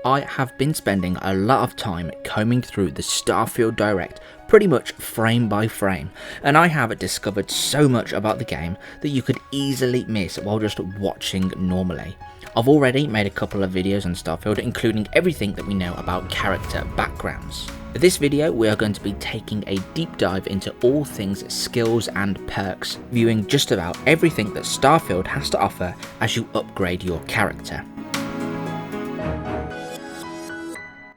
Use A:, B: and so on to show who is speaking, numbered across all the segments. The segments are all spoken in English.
A: I have been spending a lot of time combing through the Starfield Direct pretty much frame by frame, and I have discovered so much about the game that you could easily miss while just watching normally. I've already made a couple of videos on Starfield, including everything that we know about character backgrounds. For this video, we are going to be taking a deep dive into all things skills and perks, viewing just about everything that Starfield has to offer as you upgrade your character.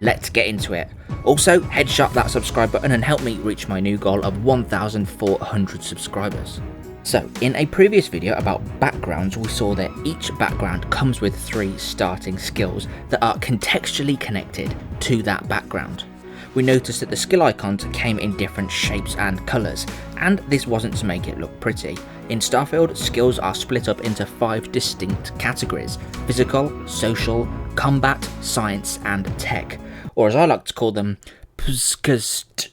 A: Let's get into it. Also, headshot that subscribe button and help me reach my new goal of 1,400 subscribers. So, in a previous video about backgrounds, we saw that each background comes with 3 starting skills that are contextually connected to that background. We noticed that the skill icons came in different shapes and colours, and this wasn't to make it look pretty. In Starfield, skills are split up into 5 distinct categories: physical, social, combat, science, and tech, or as I like to call them, pskst.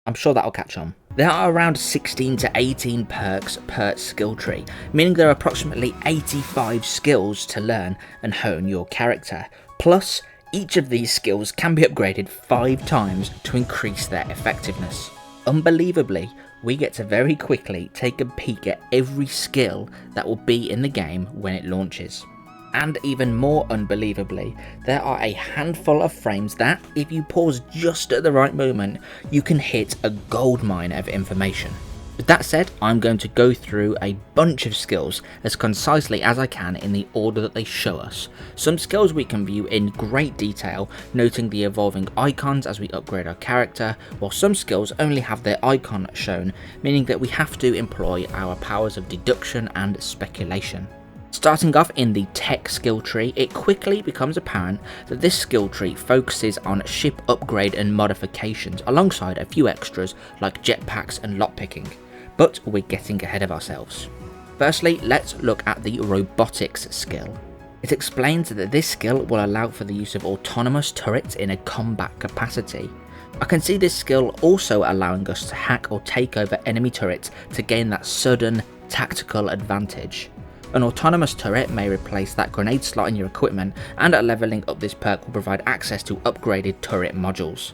A: I'm sure that'll catch on. There are around 16 to 18 perks per skill tree, meaning there are approximately 85 skills to learn and hone your character. Plus, each of these skills can be upgraded 5 times to increase their effectiveness. Unbelievably, we get to very quickly take a peek at every skill that will be in the game when it launches. And even more unbelievably, there are a handful of frames that, if you pause just at the right moment, you can hit a goldmine of information. With that said, I'm going to go through a bunch of skills as concisely as I can in the order that they show us. Some skills we can view in great detail, noting the evolving icons as we upgrade our character, while some skills only have their icon shown, meaning that we have to employ our powers of deduction and speculation. Starting off in the tech skill tree, it quickly becomes apparent that this skill tree focuses on ship upgrade and modifications alongside a few extras like jetpacks and lockpicking. But we're getting ahead of ourselves. Firstly, let's look at the robotics skill. It explains that this skill will allow for the use of autonomous turrets in a combat capacity. I can see this skill also allowing us to hack or take over enemy turrets to gain that sudden tactical advantage. An autonomous turret may replace that grenade slot in your equipment, and leveling up this perk will provide access to upgraded turret modules.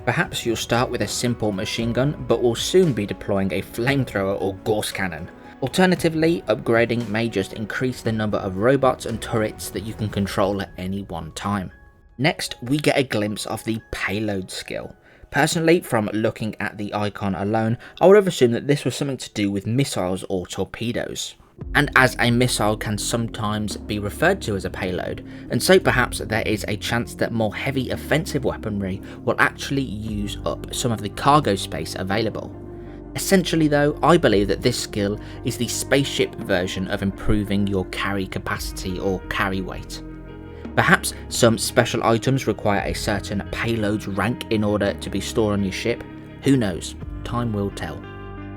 A: Perhaps you'll start with a simple machine gun, but will soon be deploying a flamethrower or Gauss cannon. Alternatively, upgrading may just increase the number of robots and turrets that you can control at any one time. Next, we get a glimpse of the payload skill. Personally, from looking at the icon alone, I would have assumed that this was something to do with missiles or torpedoes. And as a missile can sometimes be referred to as a payload, and so perhaps there is a chance that more heavy offensive weaponry will actually use up some of the cargo space available. Essentially though, I believe that this skill is the spaceship version of improving your carry capacity or carry weight. Perhaps some special items require a certain payload's rank in order to be stored on your ship. Who knows? Time will tell.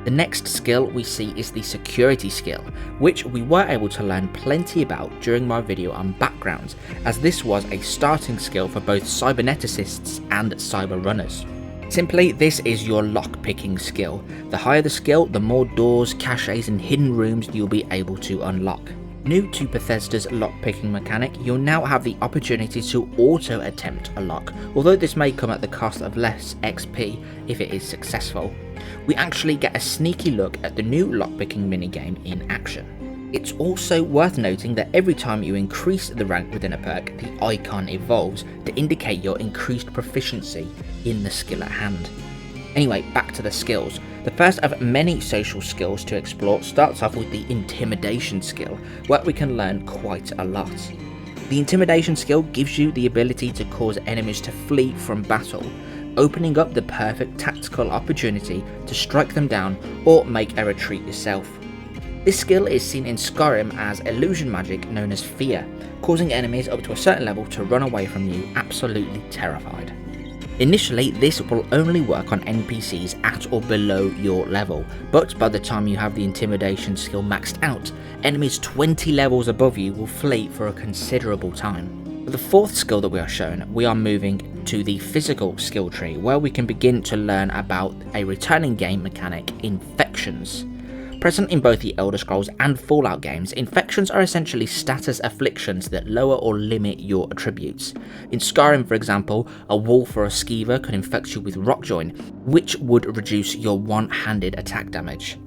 A: The next skill we see is the security skill, which we were able to learn plenty about during my video on backgrounds, as this was a starting skill for both cyberneticists and cyber runners. Simply, this is your lock-picking skill. The higher the skill, the more doors, caches and hidden rooms you'll be able to unlock. New to Bethesda's lockpicking mechanic, you'll now have the opportunity to auto-attempt a lock, although this may come at the cost of less XP if it is successful. We actually get a sneaky look at the new lockpicking minigame in action. It's also worth noting that every time you increase the rank within a perk, the icon evolves to indicate your increased proficiency in the skill at hand. Anyway, back to the skills. The first of many social skills to explore starts off with the intimidation skill, where we can learn quite a lot. The intimidation skill gives you the ability to cause enemies to flee from battle, opening up the perfect tactical opportunity to strike them down or make a retreat yourself. This skill is seen in Skyrim as illusion magic known as fear, causing enemies up to a certain level to run away from you absolutely terrified. Initially, this will only work on NPCs at or below your level, but by the time you have the intimidation skill maxed out, enemies 20 levels above you will flee for a considerable time. For the fourth skill that we are shown, we are moving to the physical skill tree, where we can begin to learn about a returning game mechanic, infections. Present in both the Elder Scrolls and Fallout games, infections are essentially status afflictions that lower or limit your attributes. In Skyrim, for example, a wolf or a skeever could infect you with Rockjoin, which would reduce your one-handed attack damage.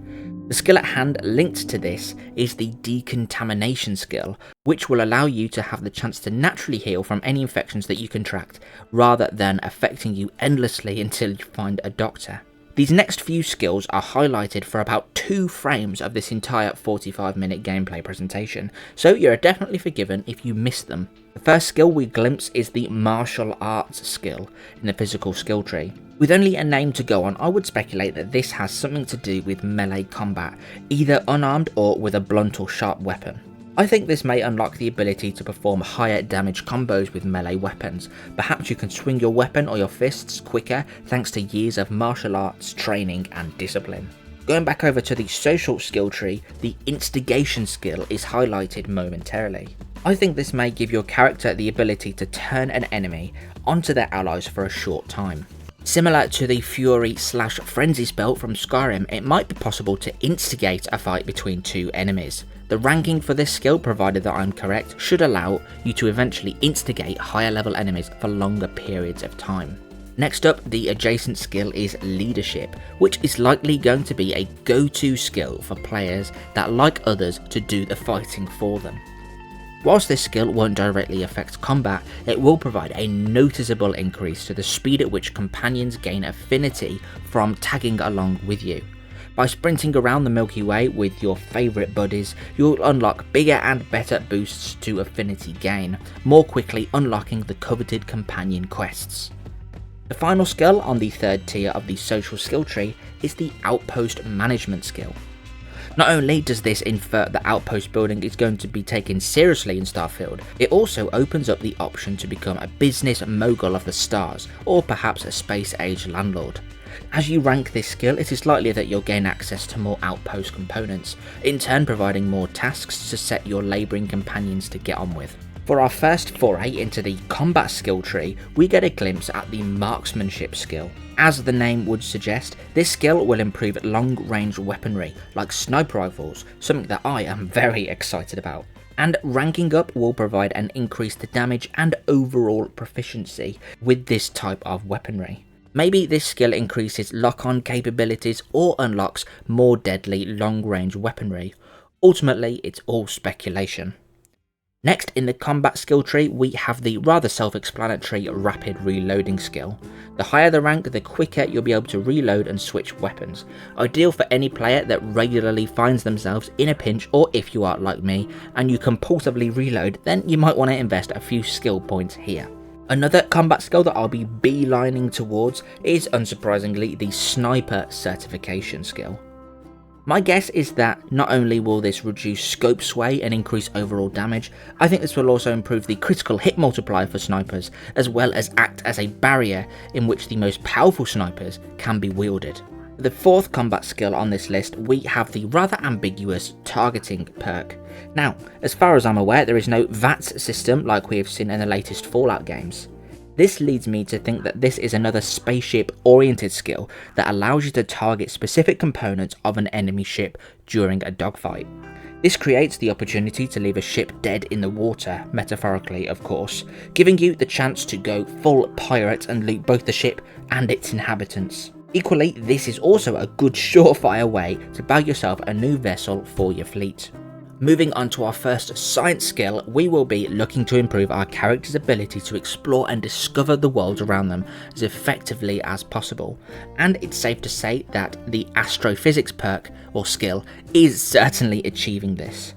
A: The skill at hand linked to this is the decontamination skill, which will allow you to have the chance to naturally heal from any infections that you contract, rather than affecting you endlessly until you find a doctor. These next few skills are highlighted for about 2 frames of this entire 45-minute gameplay presentation, so you're definitely forgiven if you miss them. The first skill we glimpse is the martial arts skill in the physical skill tree. With only a name to go on, I would speculate that this has something to do with melee combat, either unarmed or with a blunt or sharp weapon. I think this may unlock the ability to perform higher damage combos with melee weapons. Perhaps you can swing your weapon or your fists quicker thanks to years of martial arts training and discipline. Going back over to the social skill tree, the instigation skill is highlighted momentarily. I think this may give your character the ability to turn an enemy onto their allies for a short time. Similar to the Fury/Frenzy spell from Skyrim, it might be possible to instigate a fight between 2 enemies. The ranking for this skill, provided that I'm correct, should allow you to eventually instigate higher level enemies for longer periods of time. Next up, the adjacent skill is leadership, which is likely going to be a go-to skill for players that like others to do the fighting for them. Whilst this skill won't directly affect combat, it will provide a noticeable increase to the speed at which companions gain affinity from tagging along with you. By sprinting around the Milky Way with your favourite buddies, you'll unlock bigger and better boosts to affinity gain, more quickly unlocking the coveted companion quests. The final skill on the third tier of the social skill tree is the outpost management skill. Not only does this infer that outpost building is going to be taken seriously in Starfield, it also opens up the option to become a business mogul of the stars, or perhaps a space-age landlord. As you rank this skill, it is likely that you'll gain access to more outpost components, in turn providing more tasks to set your labouring companions to get on with. For our first foray into the combat skill tree, we get a glimpse at the marksmanship skill. As the name would suggest, this skill will improve long-range weaponry, like sniper rifles, something that I am very excited about. And ranking up will provide an increase to damage and overall proficiency with this type of weaponry. Maybe this skill increases lock-on capabilities or unlocks more deadly long-range weaponry. Ultimately, it's all speculation. Next in the combat skill tree, we have the rather self-explanatory rapid reloading skill. The higher the rank, the quicker you'll be able to reload and switch weapons. Ideal for any player that regularly finds themselves in a pinch, or if you are like me and you compulsively reload, then you might want to invest a few skill points here. Another combat skill that I'll be beelining towards is, unsurprisingly, the sniper certification skill. My guess is that not only will this reduce scope sway and increase overall damage, I think this will also improve the critical hit multiplier for snipers, as well as act as a barrier in which the most powerful snipers can be wielded. The fourth combat skill on this list, we have the rather ambiguous targeting perk. Now, as far as I'm aware, there is no VATS system like we have seen in the latest Fallout games. This leads me to think that this is another spaceship-oriented skill that allows you to target specific components of an enemy ship during a dogfight. This creates the opportunity to leave a ship dead in the water, metaphorically of course, giving you the chance to go full pirate and loot both the ship and its inhabitants. Equally, this is also a good surefire way to bag yourself a new vessel for your fleet. Moving on to our first science skill, we will be looking to improve our character's ability to explore and discover the world around them as effectively as possible. And it's safe to say that the astrophysics perk, or skill, is certainly achieving this.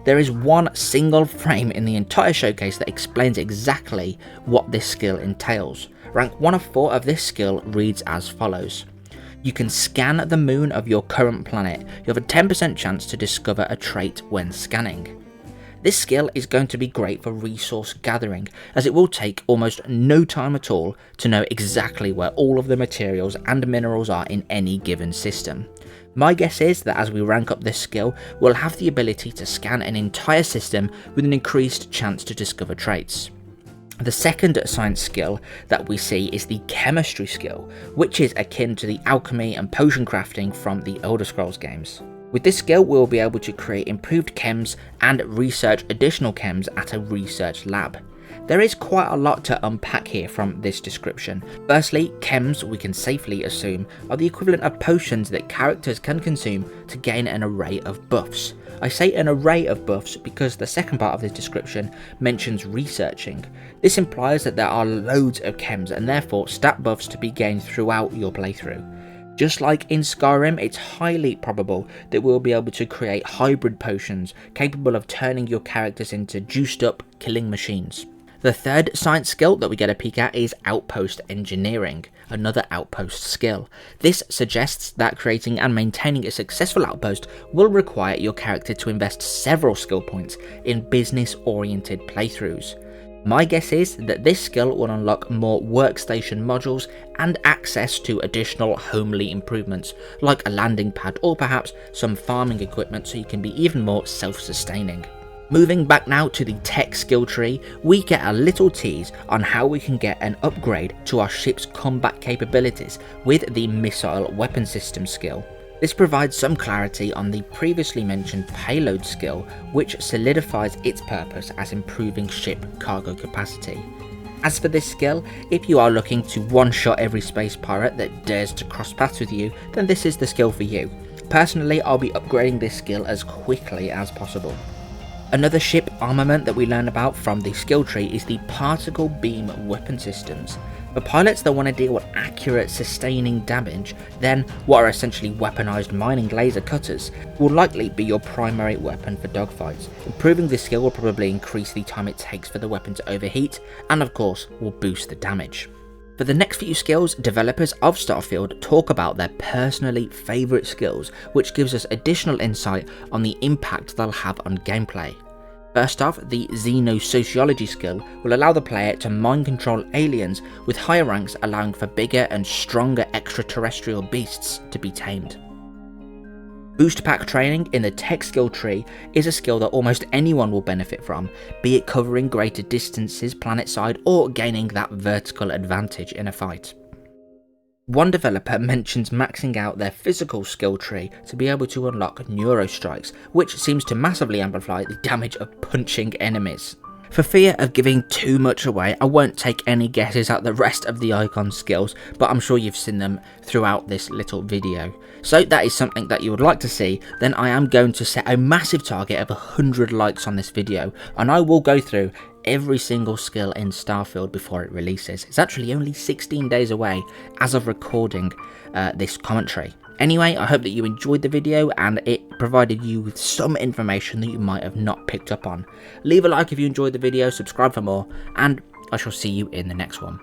A: There is one single frame in the entire showcase that explains exactly what this skill entails. Rank 1 of 4 of this skill reads as follows. You can scan the moon of your current planet. You have a 10% chance to discover a trait when scanning. This skill is going to be great for resource gathering, as it will take almost no time at all to know exactly where all of the materials and minerals are in any given system. My guess is that as we rank up this skill, we'll have the ability to scan an entire system with an increased chance to discover traits. The second science skill that we see is the chemistry skill, which is akin to the alchemy and potion crafting from the Elder Scrolls games. With this skill, we will be able to create improved chems and research additional chems at a research lab. There is quite a lot to unpack here from this description. Firstly, chems, we can safely assume, are the equivalent of potions that characters can consume to gain an array of buffs. I say an array of buffs because the second part of this description mentions researching. This implies that there are loads of chems and therefore stat buffs to be gained throughout your playthrough. Just like in Skyrim, it's highly probable that we'll be able to create hybrid potions capable of turning your characters into juiced up killing machines. The third science skill that we get a peek at is outpost engineering, another outpost skill. This suggests that creating and maintaining a successful outpost will require your character to invest several skill points in business-oriented playthroughs. My guess is that this skill will unlock more workstation modules and access to additional homely improvements like a landing pad or perhaps some farming equipment so you can be even more self-sustaining. Moving back now to the tech skill tree, we get a little tease on how we can get an upgrade to our ship's combat capabilities with the missile weapon system skill. This provides some clarity on the previously mentioned payload skill, which solidifies its purpose as improving ship cargo capacity. As for this skill, if you are looking to one-shot every space pirate that dares to cross paths with you, then this is the skill for you. Personally, I'll be upgrading this skill as quickly as possible. Another ship armament that we learn about from the skill tree is the particle beam weapon systems. For pilots that want to deal with accurate sustaining damage, then what are essentially weaponized mining laser cutters will likely be your primary weapon for dogfights. Improving this skill will probably increase the time it takes for the weapon to overheat, and of course will boost the damage. For the next few skills, developers of Starfield talk about their personally favourite skills, which gives us additional insight on the impact they'll have on gameplay. First off, the xenosociology skill will allow the player to mind control aliens, with higher ranks allowing for bigger and stronger extraterrestrial beasts to be tamed. Boost pack training in the tech skill tree is a skill that almost anyone will benefit from, be it covering greater distances planet-side or gaining that vertical advantage in a fight. One developer mentions maxing out their physical skill tree to be able to unlock neurostrikes, which seems to massively amplify the damage of punching enemies. For fear of giving too much away, I won't take any guesses at the rest of the icon skills, but I'm sure you've seen them throughout this little video. So that is something that you would like to see, then I am going to set a massive target of 100 likes on this video, and I will go through every single skill in Starfield before it releases. It's actually only 16 days away as of recording this commentary. Anyway, I hope that you enjoyed the video and it provided you with some information that you might have not picked up on. Leave a like if you enjoyed the video, subscribe for more, and I shall see you in the next one.